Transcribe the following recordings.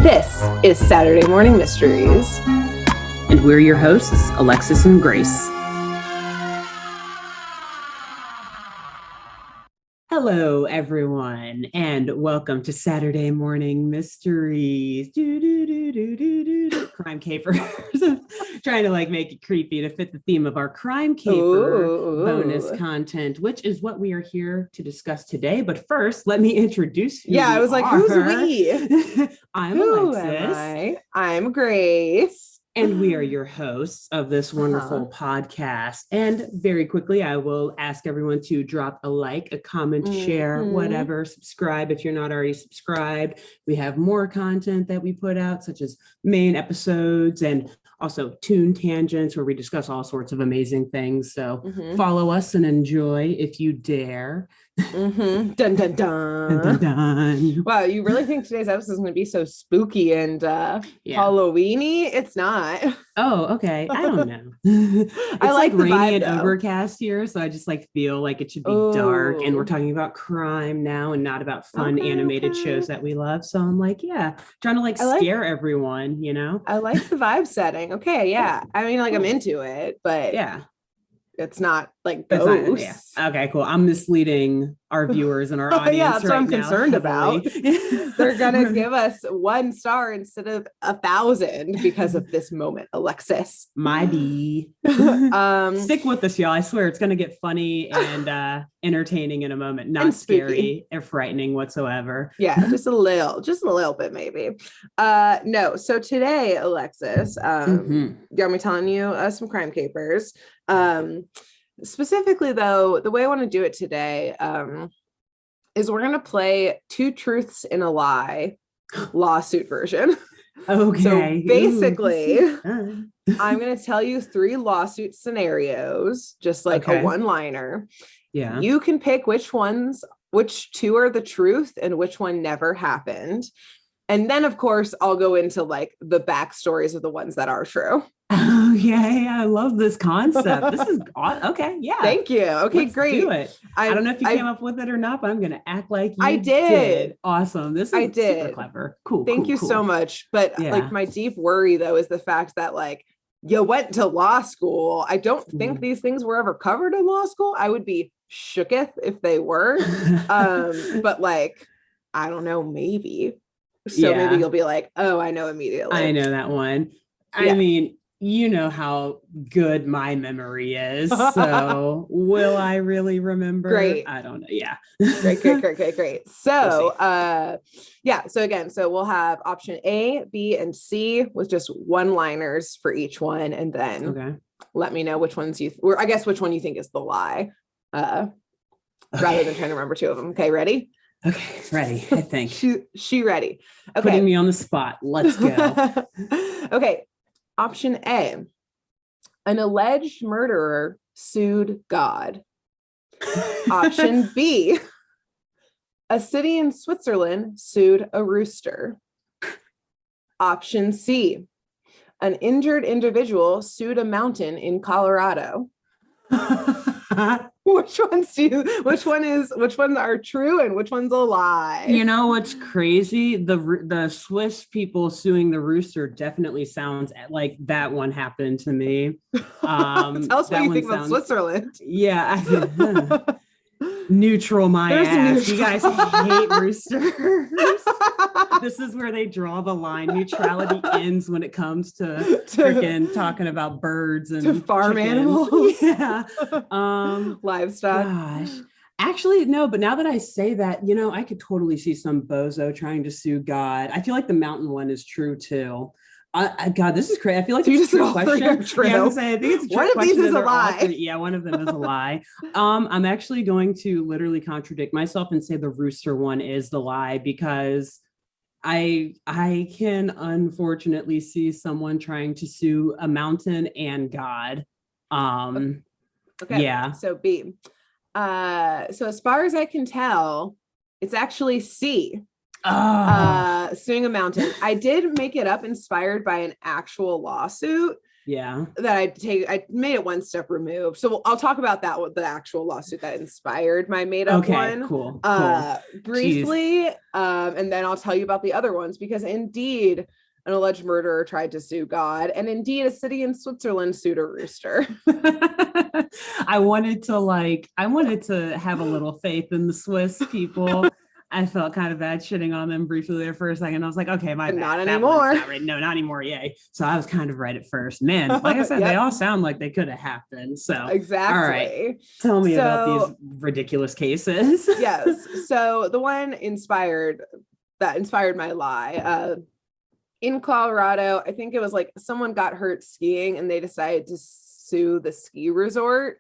This is Saturday Morning Mysteries. And we're your hosts, Alexis and Grace. Hello, everyone, and welcome to Saturday Morning Mysteries. Crime capers. Trying to make it creepy to fit the theme of our crime caper bonus content, which is what we are here to discuss today. But first, let me introduce who I was are. like, who's we? I'm Who Alexis. am I? I'm Grace. And we are your hosts of this wonderful podcast. And very quickly, I will ask everyone to drop a like, a comment, share, whatever, subscribe if you're not already subscribed. We have more content that we put out, such as main episodes and also Tune Tangents, where we discuss all sorts of amazing things. So follow us and enjoy if you dare. Dun, dun, dun. Dun, dun, dun. Wow, you really think today's episode is going to be so spooky and Halloween-y? It's not. Oh, okay. I don't know. It's I like rainy vibe, and though. Overcast here, so I just feel like it should be dark, and we're talking about crime now and not about fun animated shows that we love. So I'm trying to scare everyone, you know? I like the vibe setting. Okay, yeah. I mean, I'm into it, but yeah. It's not like ghosts. Okay, cool. I'm misleading our viewers and our audience. That's what I'm concerned about. They're gonna give us 1 star instead of 1,000 because of this moment, Alexis. Stick with us, y'all. I swear it's gonna get funny and entertaining in a moment, not scary or frightening whatsoever. Yeah, just a little bit maybe. No. So today, Alexis, you want me telling you some crime capers. Specifically though, the way I want to do it today is we're going to play 2 truths and a lie lawsuit version. Okay. So basically, I'm going to tell you 3 lawsuit scenarios, just a one-liner. Yeah. You can pick which 2 are the truth and which one never happened. And then, of course, I'll go into the backstories of the ones that are true. Oh, yeah. I love this concept. This is okay. Yeah. Thank you. Okay, Let's great. Do it. I don't know if you came up with it or not, but I'm going to act like you I did. Awesome. This is super clever. Cool. Thank you so much. But my deep worry, though, is the fact that you went to law school. I don't think these things were ever covered in law school. I would be shooketh if they were. But I don't know, maybe. So maybe you'll be like, oh, I know immediately. I know that one. I mean, you know how good my memory is. So will I really remember? Great. I don't know. Yeah. Great. So, so we'll have option A, B, and C with just one-liners for each one. And then let me know which ones which one you think is the lie, rather than trying to remember 2 of them. Okay, ready? Okay, ready, I think. She ready. Okay. Putting me on the spot. Let's go. Okay. Option A, an alleged murderer sued God. Option B, a city in Switzerland sued a rooster. Option C, an injured individual sued a mountain in Colorado. Which ones are true and which one's a lie? You know what's crazy? The Swiss people suing the rooster definitely sounds like that one happened to me. Tell us what you think about Switzerland. Yeah. Neutral my ass. You guys hate roosters. This is where they draw the line. Neutrality ends when it comes to freaking talking about birds and to farm chickens. Animals. Yeah. Livestock. Gosh. Actually, no, but now that I say that, I could totally see some bozo trying to sue God. I feel like the mountain one is true too. God, this is crazy. I feel like it's a trick question. True. Yeah, I think it's a trick question. One of these is a lie. One of them is a lie. I'm actually going to literally contradict myself and say the rooster one is the lie, because I can unfortunately see someone trying to sue a mountain and God. Okay. Yeah. So B. So as far as I can tell, it's actually C. Suing a mountain. I did make it up inspired by an actual lawsuit. Yeah. That I made it one step removed. So I'll talk about that with the actual lawsuit that inspired my made up one. Cool. Briefly. And then I'll tell you about the other ones, because indeed an alleged murderer tried to sue God, and indeed a city in Switzerland sued a rooster. I wanted to have a little faith in the Swiss people. I felt kind of bad shitting on them briefly there for a second. I was like, okay, my bad. Not anymore. No, not anymore. Yay. So I was kind of right at first. Man, like I said, They all sound like they could have happened. So exactly. All right. Tell me about these ridiculous cases. Yes. So the one that inspired my lie. In Colorado, I think it was like someone got hurt skiing and they decided to sue the ski resort.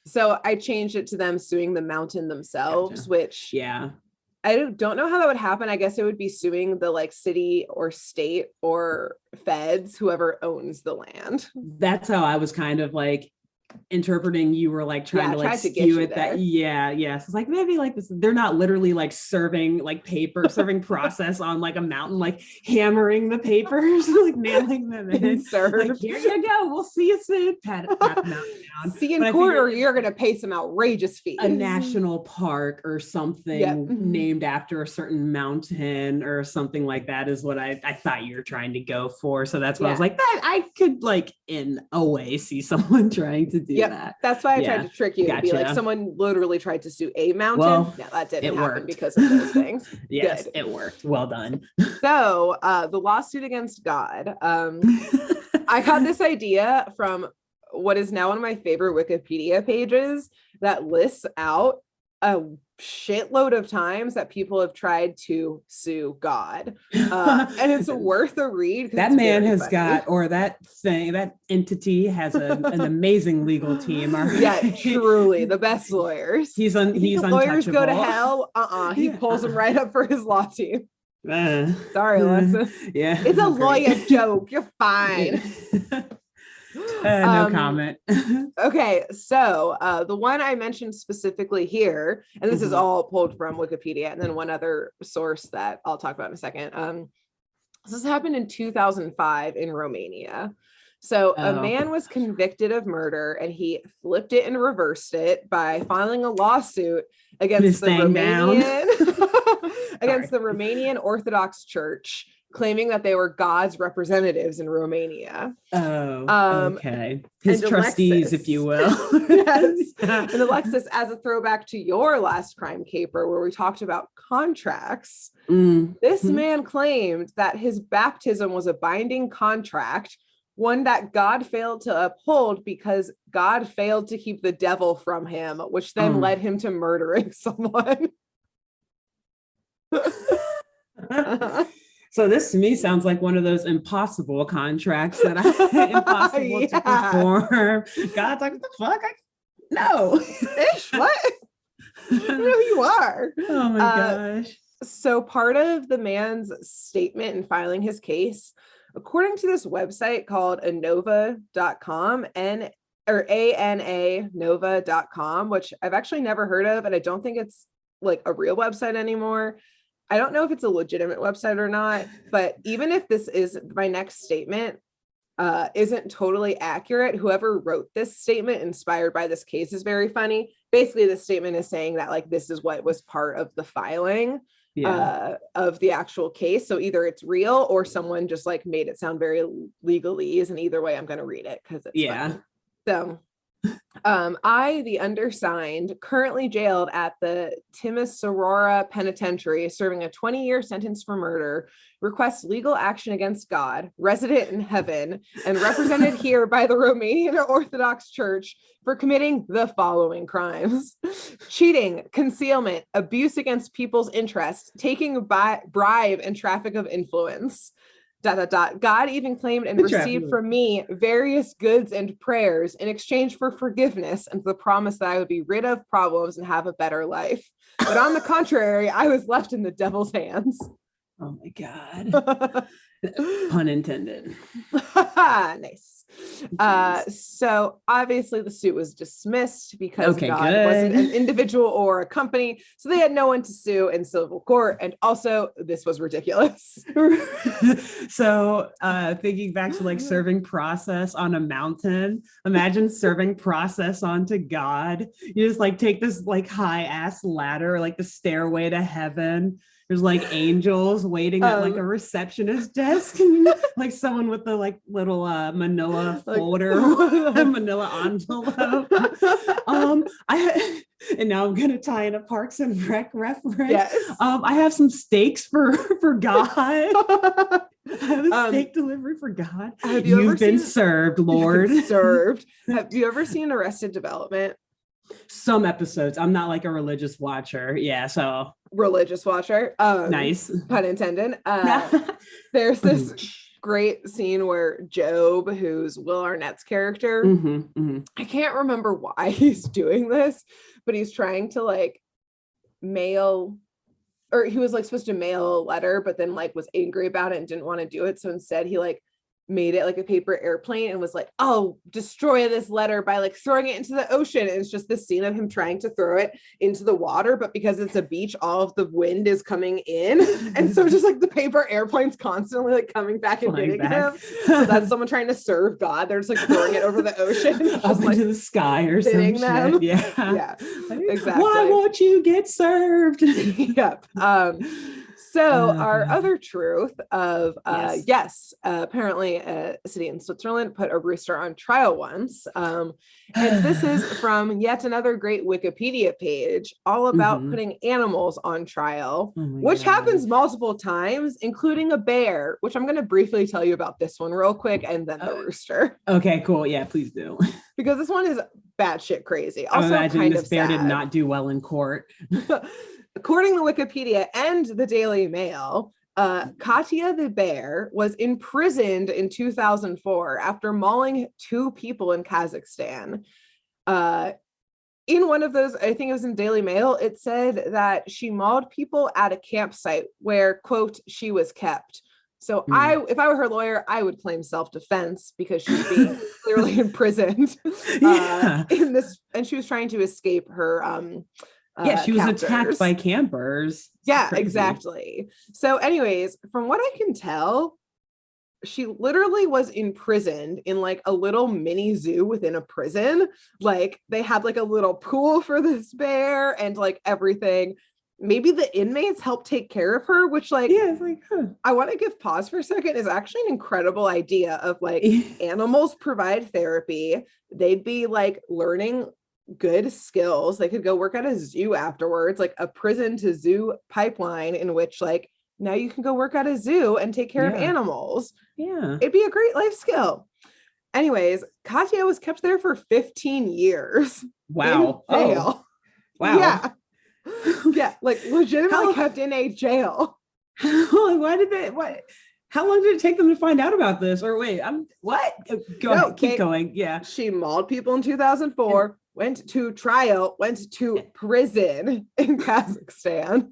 So I changed it to them suing the mountain themselves, which I don't know how that would happen. I guess it would be suing the like city or state or feds, whoever owns the land. That's how I was kind of like interpreting. You were like trying to like skew it that. So it's like maybe like this, they're not literally like serving process on like a mountain, like hammering the papers, like nailing them in. Like, here you go. We'll see you soon. Pat the mountain down. See in court, or you're gonna pay some outrageous fees. A national park or something named after a certain mountain or something like that is what I thought you were trying to go for. So that's why I was like, that I could like in a way see someone trying to do that. That's why I tried to trick you and be like, someone literally tried to sue a mountain. Well, that didn't happen because of those things. Yes, it worked. Well done. So the lawsuit against God. I got this idea from what is now one of my favorite Wikipedia pages that lists out a shitload of times that people have tried to sue God, and it's worth a read. That man has got, or that entity has an amazing legal team. Truly the best lawyers. He's untouchable. Lawyers go to hell. He pulls them right up for his law team. Sorry, Alexis. It's a lawyer joke. You're fine. No comment. Okay, so the one I mentioned specifically here, and this is all pulled from Wikipedia, and then one other source that I'll talk about in a second. This happened in 2005 in Romania. So a man was convicted of murder, and he flipped it and reversed it by filing a lawsuit against the Romanian Orthodox Church, claiming that they were God's representatives in Romania. Okay. His trustees, Alexis, if you will. Yes. And Alexis, as a throwback to your last crime caper, where we talked about contracts, this man claimed that his baptism was a binding contract, one that God failed to uphold because God failed to keep the devil from him, which then led him to murdering someone. So this to me sounds like one of those impossible contracts that impossible to perform. God's like, what the fuck? No. Ish, what? I don't know who you are. Oh my gosh. So part of the man's statement in filing his case, according to this website called anova.com, ANA-Nova.com, which I've actually never heard of, and I don't think it's like a real website anymore. I don't know if it's a legitimate website or not, but even if this is my next statement isn't totally accurate, whoever wrote this statement inspired by this case is very funny. Basically, the statement is saying that like this is what was part of the filing of the actual case. So either it's real or someone just like made it sound very legalese, and either way I'm going to read it because it's funny. So I, the undersigned, currently jailed at the Timisoara Penitentiary, serving a 20-year sentence for murder, request legal action against God, resident in heaven, and represented here by the Romanian Orthodox Church for committing the following crimes: cheating, concealment, abuse against people's interests, taking a bribe, and traffic of influence. ... God even claimed and received from me various goods and prayers in exchange for forgiveness and the promise that I would be rid of problems and have a better life. But on the contrary, I was left in the devil's hands. Oh my God. Pun intended. Nice. So obviously the suit was dismissed because God wasn't an individual or a company, so they had no one to sue in civil court, and also this was ridiculous. So thinking back to like serving process on a mountain, imagine serving process onto God. You just like take this like high ass ladder, like the stairway to heaven. There's like angels waiting at like a receptionist desk, and like someone with the like little manila folder, manila envelope. And now I'm gonna tie in a Parks and Rec reference. Yes. I have some steaks for God. I have a steak delivery for God. You've been served, Lord. Served. Have you ever seen Arrested Development? Some episodes. I'm not like a religious watcher. Yeah, so religious watcher. Nice. Pun intended. There's this great scene where Job, who's Will Arnett's character, I can't remember why he's doing this, but he's trying to like mail, or he was like supposed to mail a letter, but then like was angry about it and didn't want to do it. So instead he like made it like a paper airplane and was like, oh, destroy this letter by like throwing it into the ocean. And it's just this scene of him trying to throw it into the water, but because it's a beach, all of the wind is coming in. And so just like the paper airplane's constantly like coming back and hitting him. So that's someone trying to serve God. They're just like throwing it over the ocean. Up into like the sky or something. Yeah, exactly. Why won't you get served? Yep. So our other truth of, apparently a city in Switzerland put a rooster on trial once. And this is from yet another great Wikipedia page all about putting animals on trial, which happens multiple times, including a bear, which I'm going to briefly tell you about this one real quick, and then the rooster. Okay, cool. Yeah, please do. Because this one is batshit crazy. Also, I imagine this bear did not do well in court. According to Wikipedia and the Daily Mail, Katya the bear was imprisoned in 2004 after mauling 2 people in Kazakhstan. In one of those, I think it was in Daily Mail, it said that she mauled people at a campsite where, quote, she was kept. So if I were her lawyer, I would claim self-defense because she's being clearly imprisoned in this, and she was trying to escape her she was captors. Attacked by campers. Yeah, exactly. So anyways, from what I can tell, she literally was imprisoned in like a little mini zoo within a prison. Like they had like a little pool for this bear and like everything. Maybe the inmates helped take care of her, which like, it's like, I want to give pause for a second, is actually an incredible idea of like animals provide therapy. They'd be like learning good skills. They could go work at a zoo afterwards, like a prison to zoo pipeline in which like now you can go work at a zoo and take care of animals. Yeah. It'd be a great life skill. Anyways, Katya was kept there for 15 years. Wow. Wow. Yeah. Yeah, like legitimately kept in a jail. How long did it take them to find out about this? Or wait, keep going. Yeah. She mauled people in 2004, went to trial, went to prison in Kazakhstan.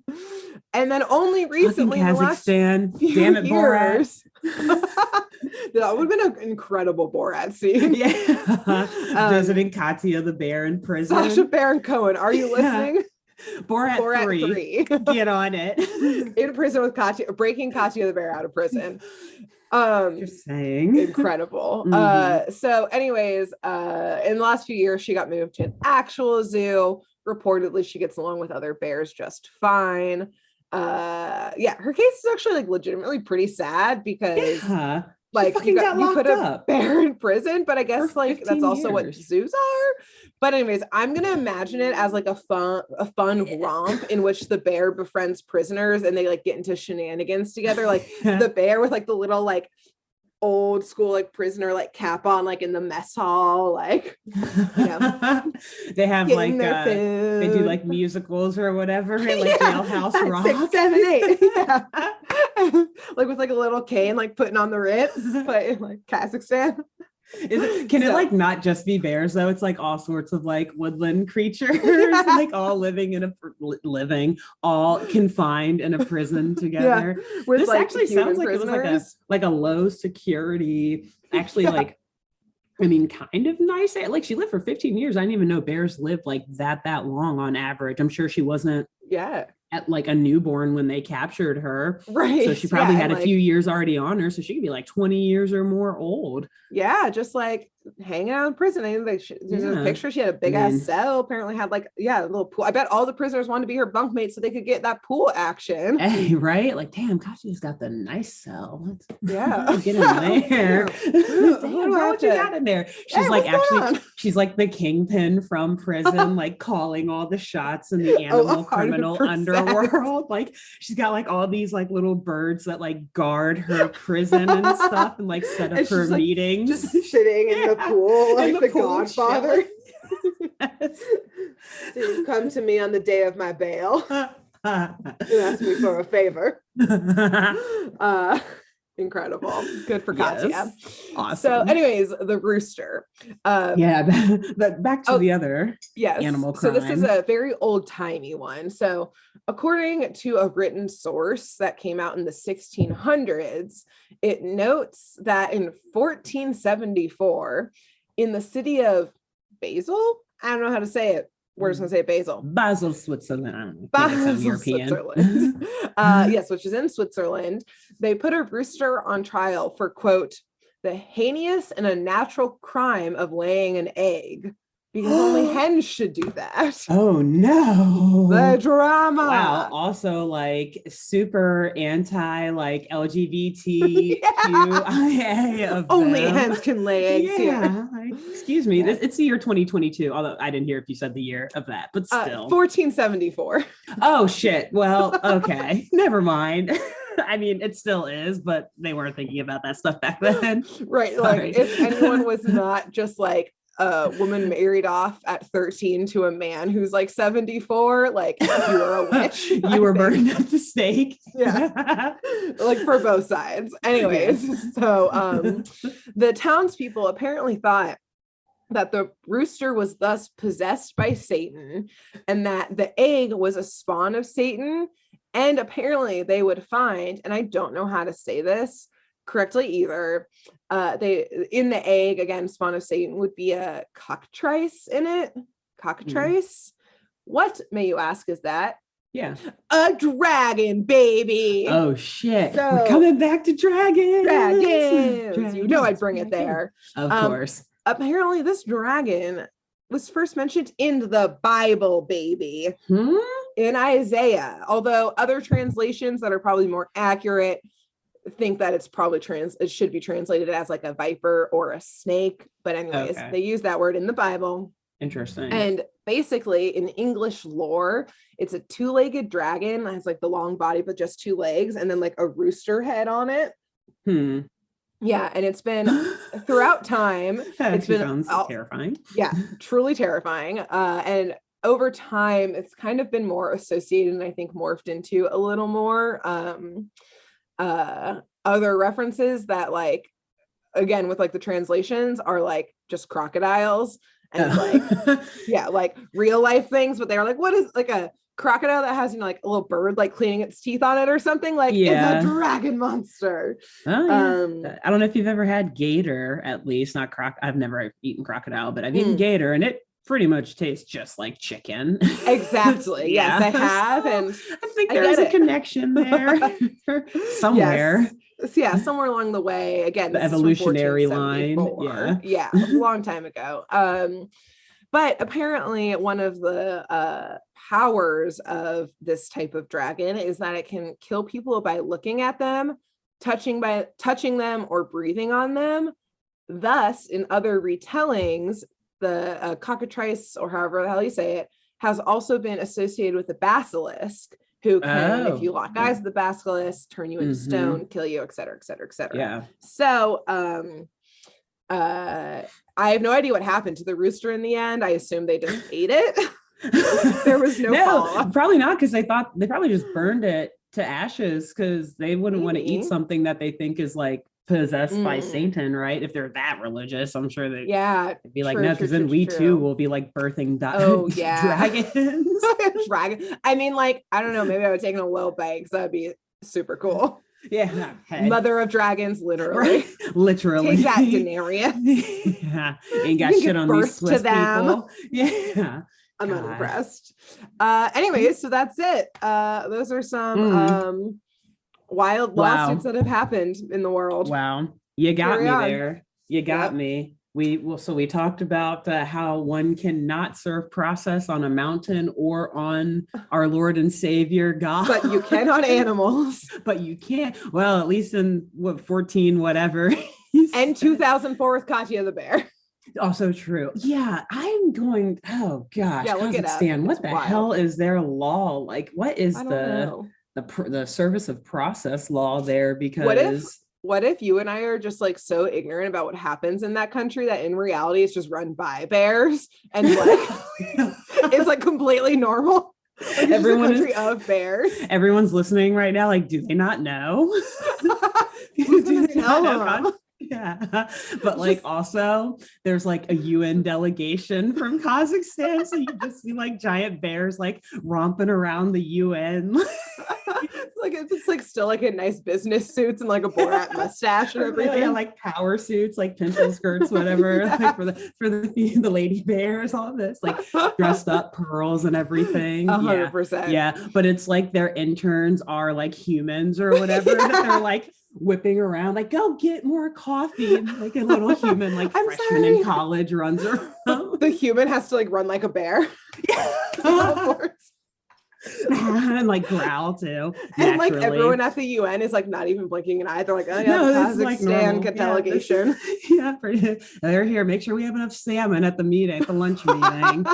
And then only recently, Kazakhstan, damn it, years, that would have been an incredible Borat scene. Yeah. Visiting Katya the bear in prison. Sacha Baron Cohen, are you listening? Borat 3. Get on it. In prison with Katya, breaking Katya the bear out of prison. You're saying incredible. So anyways, in the last few years, she got moved to an actual zoo. Reportedly, she gets along with other bears just fine. Her case is actually like legitimately pretty sad because like you put a bear in prison, but I guess like that's also what zoos are. But anyways, I'm gonna imagine it as like a fun romp in which the bear befriends prisoners and they like get into shenanigans together. Like the bear with like the little like old school like prisoner like cap on like in the mess hall, like they have like they do like musicals or whatever, like Jailhouse Rock 6, 7, 8 like with like a little cane like putting on the Ritz, but in like Kazakhstan. Can it like not just be bears though? It's like all sorts of like woodland creatures, like all all confined in a prison together. With this like actually sounds like prisoners. It was like a low security, actually like, I mean, kind of nice. Like she lived for 15 years. I didn't even know bears lived like that long on average. I'm sure she wasn't at like a newborn when they captured her. Right. So she probably had a few years already on her. So she could be like 20 years or more old. Yeah. Just like hanging out in prison. I think there's a picture. She had a big ass cell, apparently had like, a little pool. I bet all the prisoners wanted to be her bunkmates so they could get that pool action. Hey, right? Like, damn, gosh, she's got the nice cell. Get in there. Damn, what you got in there? She's like, actually, she's like the kingpin from prison, like calling all the shots in the animal criminal underworld. Like she's got like all these like little birds that like guard her prison and stuff and like set up her meetings. Like, just sitting in the pool like the Godfather. So come to me on the day of my bail and ask me for a favor. Incredible. Good for Katya. Yes. Awesome. So anyways, the rooster. Back to the other animal crime. So this is a very old-timey one. So according to a written source that came out in the 1600s, it notes that in 1474, in the city of Basel, I don't know how to say it. We're just going to say Basel. Basel, Switzerland. Switzerland. Yes, which is in Switzerland. They put a rooster on trial for, quote, the heinous and unnatural crime of laying an egg. Because only hens should do that. Oh, no. The drama. Wow. Also, like, super anti, like, LGBTQIA of only them. Hens can lay eggs here. Like, excuse me. It's the year 2022, although I didn't hear if you said the year of that, but still. 1474. Oh, shit. Well, okay. Never mind. I mean, it still is, but they weren't thinking about that stuff back then. Right. Like, if anyone was not just, like, a woman married off at 13 to a man who's like 74, like you were a witch. You were burned at the stake. Yeah. Like for both sides. Anyways, so the townspeople apparently thought that the rooster was thus possessed by Satan and that the egg was a spawn of Satan. And apparently they would find, and I don't know how to say this correctly either, they in the egg, again, spawn of Satan, would be a cockatrice in it. Cockatrice. What, may you ask, is that? Yeah, a dragon, baby. Oh shit, so, we're coming back to dragons. You know I'd bring it there. Of course. Apparently this dragon was first mentioned in the Bible, baby. In Isaiah, although other translations that are probably more accurate think that it's probably it should be translated as like a viper or a snake, but anyways, they use that word in the Bible. Interesting. And basically in English lore, it's a two-legged dragon that has like the long body but just two legs and then like a rooster head on it. Yeah, and it's been throughout time. It's been terrifying. Yeah, truly terrifying. And over time, it's kind of been more associated and I think morphed into a little more other references that, like, again, with like the translations are like just crocodiles and like like real life things, but they're like, what is like a crocodile that has, you know, like a little bird like cleaning its teeth on it or something? Like it's a dragon monster. I don't know if you've ever had gator, at least not I've never eaten crocodile, but I've eaten gator and it pretty much tastes just like chicken. Exactly. Yes, I have. And I think there's a connection there somewhere. Yes. Yeah, somewhere along the way. Again, the evolutionary line. Yeah, a long time ago. But apparently one of the powers of this type of dragon is that it can kill people by looking at them, touching them, or breathing on them. Thus, in other retellings, the cockatrice, or however the hell you say it, has also been associated with the basilisk, who can, if you lock eyes with the basilisk, turn you into stone, kill you, et cetera, et cetera, et cetera. Yeah. So I have no idea what happened to the rooster in the end. I assume they just ate it. There was no follow-up. Probably not, because they probably just burned it to ashes because they wouldn't want to eat something that they think is like possessed by Satan, right? If they're that religious, I'm sure they'd be like, no, because then we too will be like birthing dragons. Dragon. I mean, like, I don't know, maybe I would take a little bite because that'd be super cool. Yeah. Mother of dragons, literally. Literally. Take that, Daenerys. Yeah. Ain't got shit on these Swiss people. Yeah. I'm unimpressed. Anyways, so that's it. Those are some wild lawsuits that have happened in the world. Wow. You got me there. You got me. We talked about how one cannot serve process on a mountain or on our Lord and Savior God. But you can on animals. But you can't. Well, at least in 14 whatever. And 2004 with Katya the bear. Also true. Yeah, I'm going. Oh gosh, yeah, look it up. What the hell is their law? Like, what is the service of process law there? Because what if you and I are just like so ignorant about what happens in that country that in reality it's just run by bears and like it's like completely normal? Like, everyone is of bears. Everyone's listening right now. Like, do they not know? Who's gonna tell them? Yeah, but like also there's like a UN delegation from Kazakhstan, so you just see like giant bears like romping around the UN. It's like still like in nice business suits and like a Borat mustache and everything. Yeah, like power suits, like pencil skirts, whatever. Like for the lady bears, all this like dressed up, pearls and everything. 100%. Yeah, but it's like their interns are like humans or whatever that they're like whipping around, like, go get more coffee, and like a little human like freshman in college runs around. The human has to like run like a bear. And like growl too. And like everyone at the UN is like not even blinking an eye. They're like, oh yeah, the Kazakhstan like delegation. Yeah, they're here. Make sure we have enough salmon at the meeting, at the lunch meeting.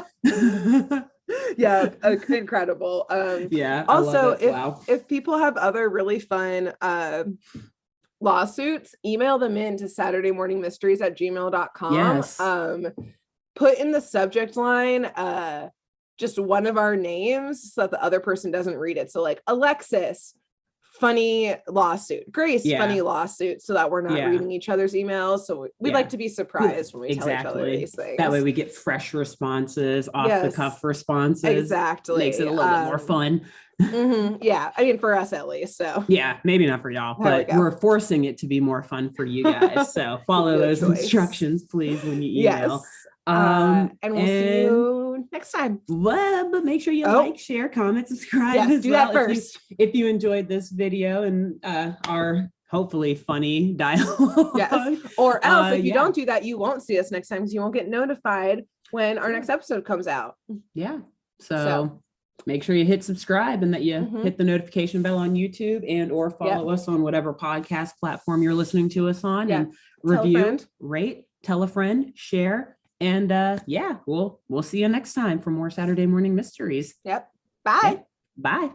Yeah, incredible. Also, if people have other really fun lawsuits, email them in to saturdaymorningmysteries@gmail.com. Yes. Put in the subject line just one of our names so that the other person doesn't read it. So like Alexis, funny lawsuit. Grace, funny lawsuit, so that we're not reading each other's emails. So we like to be surprised when we tell each other these things. That way we get fresh responses, off the cuff responses. Exactly. Makes it a little bit more fun. Yeah, I mean for us at least. So yeah, maybe not for y'all, but we're forcing it to be more fun for you guys. So follow those instructions, please, when you email. Yes. And we'll see you next time. Well, but make sure you like, share, comment, subscribe. Yes, do that first. If you enjoyed this video and our hopefully funny dialogue. Yes. Or else if you don't do that, you won't see us next time because you won't get notified when our next episode comes out. Yeah. So make sure you hit subscribe and that you hit the notification bell on YouTube and or follow us on whatever podcast platform you're listening to us on, and review, rate, tell a friend, share. And we'll see you next time for more Saturday Morning Mysteries. Yep. Bye. Okay. Bye.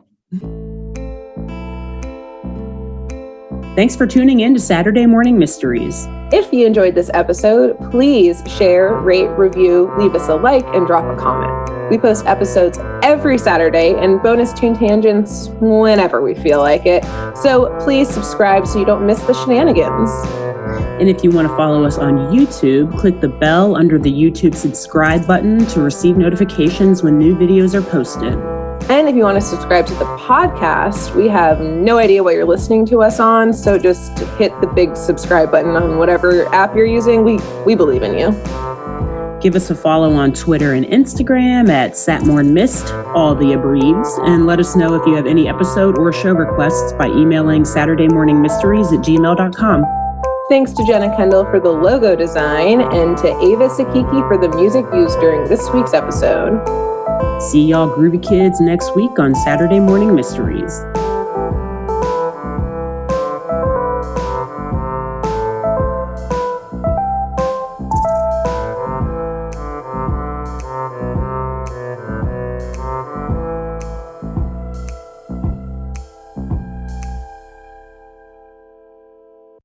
Thanks for tuning in to Saturday Morning Mysteries. If you enjoyed this episode, please share, rate, review, leave us a like, and drop a comment. We post episodes every Saturday and bonus tune tangents whenever we feel like it. So please subscribe so you don't miss the shenanigans. And if you want to follow us on YouTube, click the bell under the YouTube subscribe button to receive notifications when new videos are posted. And if you want to subscribe to the podcast, we have no idea what you're listening to us on, so just hit the big subscribe button on whatever app you're using. We believe in you. Give us a follow on Twitter and Instagram at SatMornMist, all the abreves, and let us know if you have any episode or show requests by emailing SaturdayMorningMysteries@gmail.com. Thanks to Jenna Kendall for the logo design and to Ava Sakiki for the music used during this week's episode. See y'all groovy kids next week on Saturday Morning Mysteries.